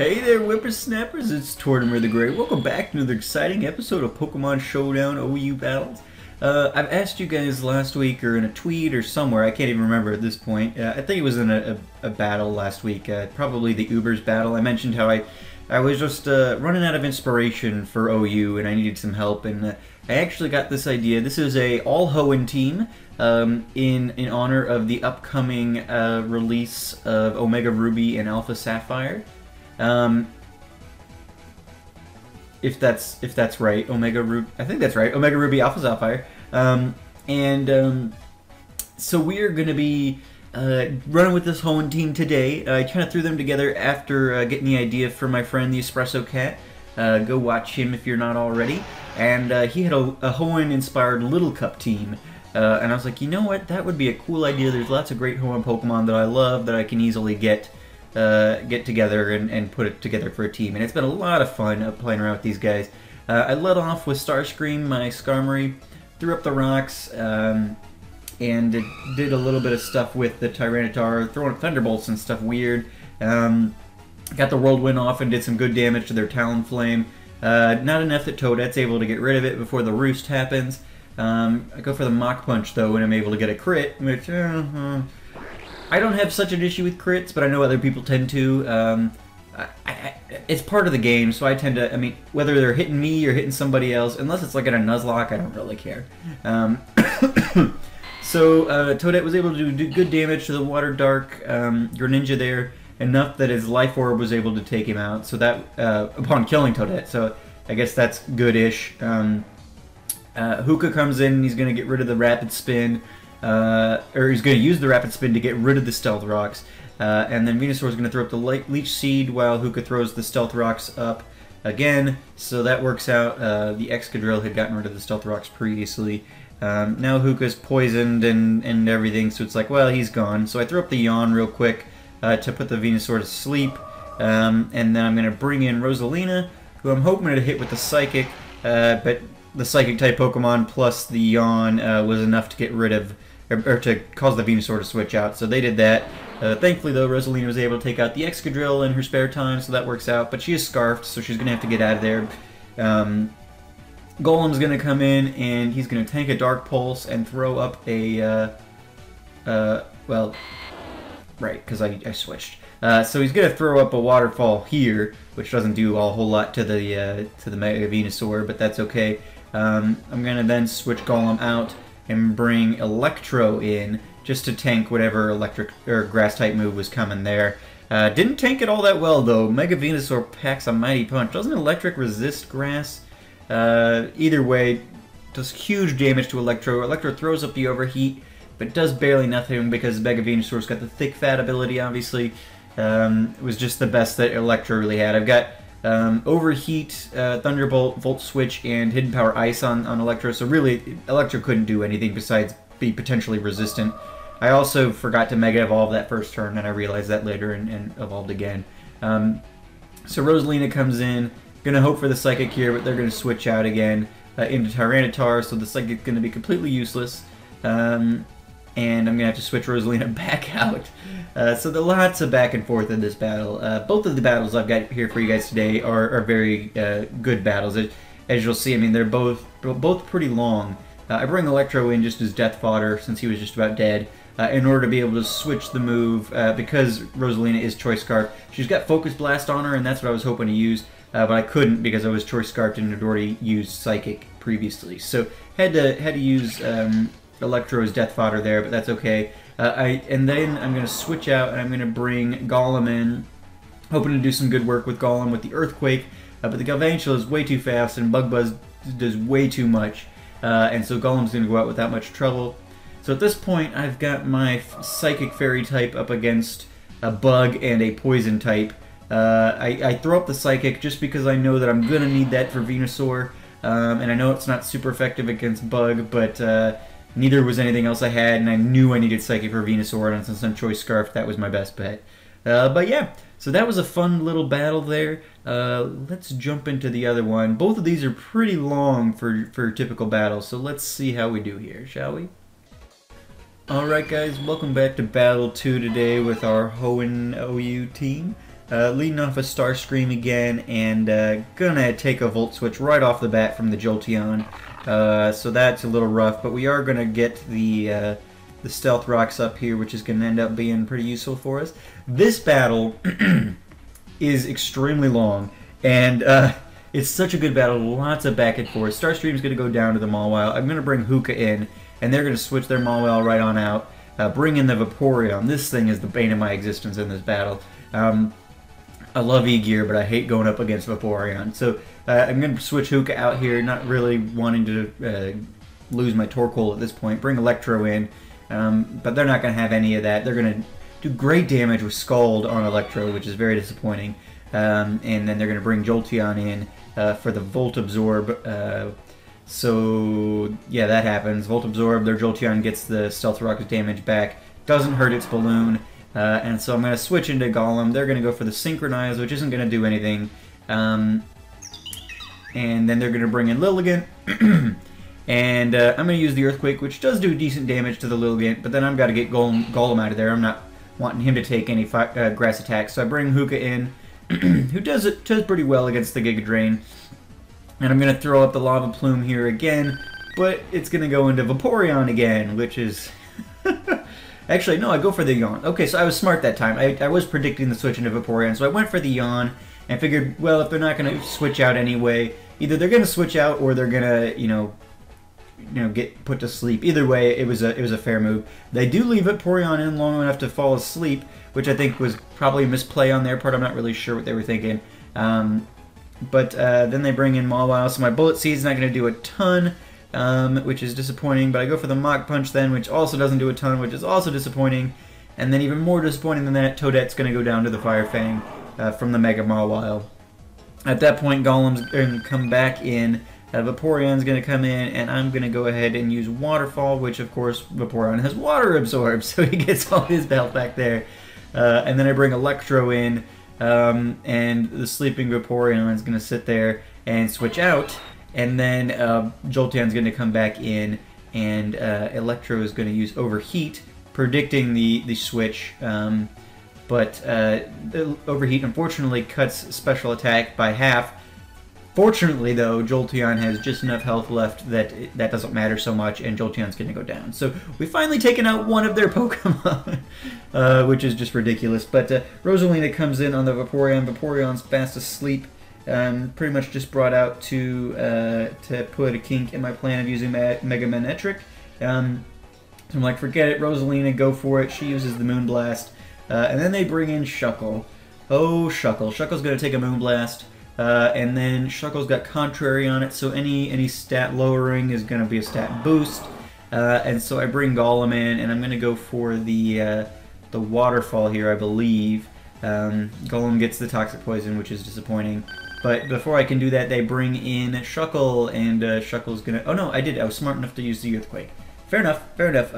Hey there, whippersnappers, it's Tortimer the Great. Welcome back to another exciting episode of Pokemon Showdown OU Battles. I've asked you guys last week, or in a tweet or somewhere, I can't even remember at this point. I think it was in a battle last week, probably the Ubers battle. I mentioned how I was just running out of inspiration for OU and I needed some help, and I actually got this idea. This is a all-Hoenn team in honor of the upcoming release of Omega Ruby and Alpha Sapphire. If that's right, Omega Ruby. I think that's right. Omega Ruby, Alpha Sapphire. So we are going to be running with this Hoenn team today. I kind of threw them together after getting the idea from my friend the Espresso Cat. Go watch him if you're not already. And he had a Hoenn-inspired Little Cup team. And I was like, you know what? That would be a cool idea. There's lots of great Hoenn Pokemon that I love that I can easily get together and put it together for a team, and it's been a lot of fun playing around with these guys. I led off with Starscream, my Skarmory, threw up the rocks, and did a little bit of stuff with the Tyranitar, throwing Thunderbolts and stuff weird. Got the Whirlwind off and did some good damage to their Talonflame. Not enough that Toadette's able to get rid of it before the Roost happens. I go for the Mach Punch though, and I'm able to get a crit, which I don't have such an issue with crits, but I know other people tend to. It's part of the game, so I tend to, I mean, whether they're hitting me or hitting somebody else, unless it's like in a Nuzlocke, I don't really care. So Toadette was able to do good damage to the Water Dark Greninja there, enough that his Life Orb was able to take him out, so that, upon killing Toadette, so I guess that's good-ish. Hookah comes in, and he's going to get rid of the Rapid Spin, or he's going to use the Rapid Spin to get rid of the Stealth Rocks, and then Venusaur's going to throw up the Leech Seed while Hookah throws the Stealth Rocks up again, so that works out. The Excadrill had gotten rid of the Stealth Rocks previously. Now Hookah's poisoned and everything, so it's like, well, he's gone. So I throw up the Yawn real quick to put the Venusaur to sleep, and then I'm going to bring in Rosalina, who I'm hoping to hit with the Psychic, but the Psychic-type Pokemon plus the Yawn was enough to get rid of, or to cause the Venusaur to switch out, so they did that. Thankfully, though, Rosalina was able to take out the Excadrill in her spare time, so that works out, but she is Scarfed, so she's going to have to get out of there. Golem's going to come in, and he's going to tank a Dark Pulse and throw up a, well, right, because I switched. So he's going to throw up a Waterfall here, which doesn't do a whole lot to the Mega Venusaur, but that's okay. I'm going to then switch Golem out and bring Electro in just to tank whatever electric or grass type move was coming there. Didn't tank it all that well though. Mega Venusaur packs a mighty punch. Doesn't electric resist grass? Either way, does huge damage to Electro. Electro throws up the Overheat, but does barely nothing because Mega Venusaur's got the thick fat ability, obviously. It was just the best that Electro really had. I've got Overheat, Thunderbolt, Volt Switch, and Hidden Power Ice on Electro, so really Electro couldn't do anything besides be potentially resistant. I also forgot to Mega Evolve that first turn, and I realized that later and evolved again. So Rosalina comes in, gonna hope for the Psychic here, but they're gonna switch out again into Tyranitar, so the Psychic's gonna be completely useless. And I'm going to have to switch Rosalina back out. So there are lots of back and forth in this battle. Both of the battles I've got here for you guys today are very good battles. As you'll see, I mean, they're both pretty long. I bring Electro in just as death fodder since he was just about dead in order to be able to switch the move because Rosalina is Choice Scarf. She's got Focus Blast on her, and that's what I was hoping to use, but I couldn't because I was Choice Scarfed and had already used Psychic previously. So had to use Electro's death fodder there, but that's okay. And then I'm going to switch out and I'm going to bring Golem in, hoping to do some good work with Golem with the Earthquake, but the Galvantula is way too fast and Bug Buzz does way too much, and so Golem's going to go out without much trouble. So at this point I've got my Psychic Fairy type up against a Bug and a Poison type. I throw up the Psychic just because I know that I'm going to need that for Venusaur, and I know it's not super effective against Bug, but neither was anything else I had, and I knew I needed Psychic for Venusaur, and since I'm Choice Scarf, that was my best bet. But yeah, so that was a fun little battle there. Let's jump into the other one. Both of these are pretty long for typical battles, so let's see how we do here, shall we? Alright guys, welcome back to Battle 2 today with our Hoenn OU team. leading off a Starscream again, and gonna take a Volt Switch right off the bat from the Jolteon. So that's a little rough, but we are gonna get the Stealth Rocks up here, which is gonna end up being pretty useful for us. This battle is extremely long, and it's such a good battle, lots of back and forth. Starscream's gonna go down to the Mawile. I'm gonna bring Hookah in, and they're gonna switch their Mawile right on out. Bring in the Vaporeon. This thing is the bane of my existence in this battle. I love E-Gear, but I hate going up against Vaporeon. So I'm going to switch Hookah out here, not really wanting to lose my Torkoal at this point. Bring Electro in, but they're not going to have any of that. They're going to do great damage with Scald on Electro, which is very disappointing. And then they're going to bring Jolteon in for the Volt Absorb. So yeah, that happens. Volt Absorb, their Jolteon gets the Stealth Rock's damage back. Doesn't hurt its balloon. And so I'm going to switch into Golem. They're going to go for the Synchronize, which isn't going to do anything. And then they're going to bring in Lilligant. And I'm going to use the Earthquake, which does do decent damage to the Lilligant, but then I've got to get Golem out of there. I'm not wanting him to take any grass attacks. So I bring Hookah in, who does pretty well against the Giga Drain. And I'm going to throw up the Lava Plume here again, but it's going to go into Vaporeon again, which is... Actually, no, I go for the Yawn. Okay, so I was smart that time. I was predicting the switch into Vaporeon, so I went for the Yawn and figured, well, if they're not going to switch out anyway, either they're going to switch out or they're going to, get put to sleep. Either way, it was a fair move. They do leave Vaporeon in long enough to fall asleep, which I think was probably a misplay on their part. I'm not really sure what they were thinking. But then they bring in Mawile, so my Bullet Seed's not going to do a ton. Which is disappointing, but I go for the Mach Punch then, which also doesn't do a ton, which is also disappointing. And then even more disappointing than that, Toadette's going to go down to the Fire Fang from the Mega Mawile. At that point, Golem's going to come back in, Vaporeon's going to come in, and I'm going to go ahead and use Waterfall, which of course Vaporeon has Water Absorb, so he gets all his health back there. And then I bring Electro in, and the sleeping Vaporeon is going to sit there and switch out. And then Jolteon's going to come back in, and Electro is going to use Overheat, predicting the switch. But the Overheat unfortunately cuts special attack by half. Fortunately, though, Jolteon has just enough health left that that doesn't matter so much, and Jolteon's going to go down. So we've finally taken out one of their Pokemon, which is just ridiculous. But Rosalina comes in on the Vaporeon. Vaporeon's fast asleep. Pretty much just brought out to put a kink in my plan of using Mega Manectric. So I'm like, forget it, Rosalina, go for it. She uses the Moonblast. And then they bring in Shuckle. Oh, Shuckle. Shuckle's going to take a Moonblast. And then Shuckle's got Contrary on it, so any stat lowering is going to be a stat boost. And so I bring Golem in, and I'm going to go for the Waterfall here, I believe. Golem gets the Toxic Poison, which is disappointing. But before I can do that, they bring in Shuckle, and Shuckle's gonna... Oh no, I was smart enough to use the Earthquake. Fair enough, fair enough.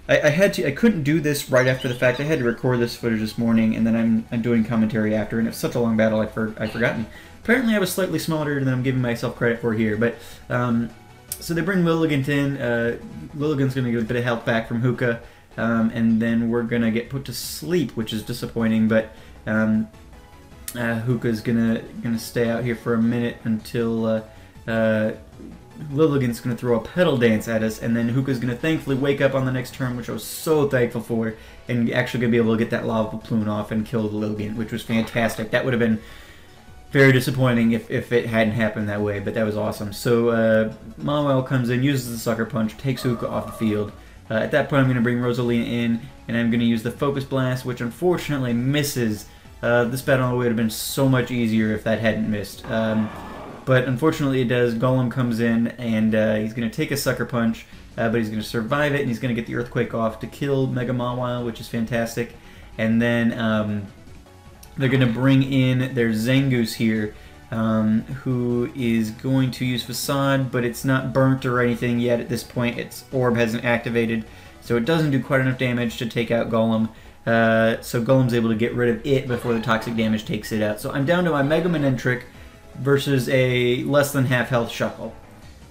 I couldn't do this right after the fact. I had to record this footage this morning, and then I'm doing commentary after, and it's such a long battle I've forgotten. Apparently I was slightly smarter than I'm giving myself credit for here, but... so they bring Lilligant in. Lilligant's gonna get a bit of health back from Hookah, and then we're gonna get put to sleep, which is disappointing, but... Hookah's gonna stay out here for a minute until Lilligant's gonna throw a Petal Dance at us, and then Hookah's gonna thankfully wake up on the next turn, which I was so thankful for, and actually gonna be able to get that Lava Plume off and kill the Lilligant, which was fantastic. That would have been very disappointing if it hadn't happened that way, but that was awesome. So Mawile comes in, uses the Sucker Punch, takes Hookah off the field. At that point I'm gonna bring Rosalina in, and I'm gonna use the Focus Blast, which unfortunately misses. This battle would have been so much easier if that hadn't missed. But unfortunately it does. Golem comes in, and he's going to take a Sucker Punch, but he's going to survive it, and he's going to get the Earthquake off to kill Mega Mawile, which is fantastic. And then they're going to bring in their Zangoose here, who is going to use Facade, but it's not burnt or anything yet at this point. Its orb hasn't activated, so it doesn't do quite enough damage to take out Golem. So Golem's able to get rid of it before the toxic damage takes it out. So I'm down to my Mega Manectric versus a less than half health Shuckle.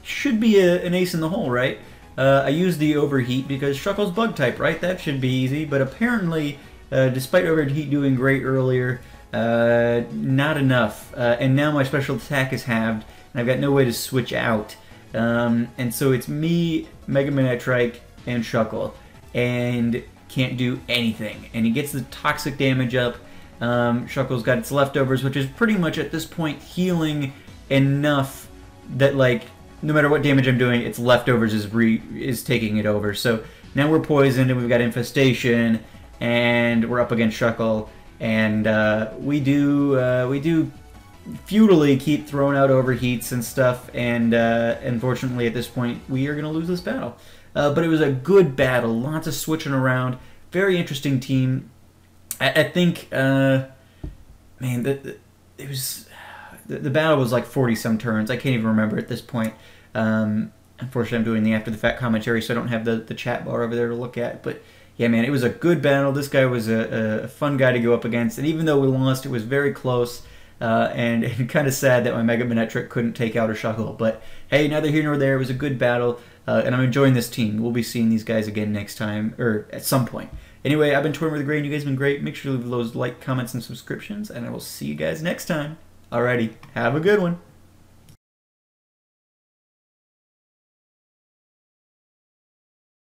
Should be an ace in the hole, right? I used the Overheat because Shuckle's Bug type, right? That should be easy, but apparently, despite Overheat doing great earlier, Not enough. And now my special attack is halved, and I've got no way to switch out. And so it's me, Mega Manectric, and Shuckle, and can't do anything. And he gets the toxic damage up. Shuckle's got its leftovers, which is pretty much at this point healing enough that, like, no matter what damage I'm doing, its leftovers is taking it over. So now we're poisoned, and we've got infestation, and we're up against Shuckle, and we do futilely keep throwing out overheats and stuff, and unfortunately at this point we are going to lose this battle. But it was a good battle, lots of switching around, very interesting team. I think, man, it was the battle was like 40-some turns. I can't even remember at this point. Unfortunately, I'm doing the after the fact commentary, so I don't have the chat bar over there to look at. But yeah, man, it was a good battle. This guy was a fun guy to go up against, and even though we lost, it was very close. And kind of sad that my Mega Manectric couldn't take out a Shuckle. But hey, neither here nor there. It was a good battle, and I'm enjoying this team. We'll be seeing these guys again next time, or at some point. Anyway, I've been Toying with the Grain. You guys have been great. Make sure to leave those like, comments, and subscriptions, and I will see you guys next time. Alrighty, have a good one.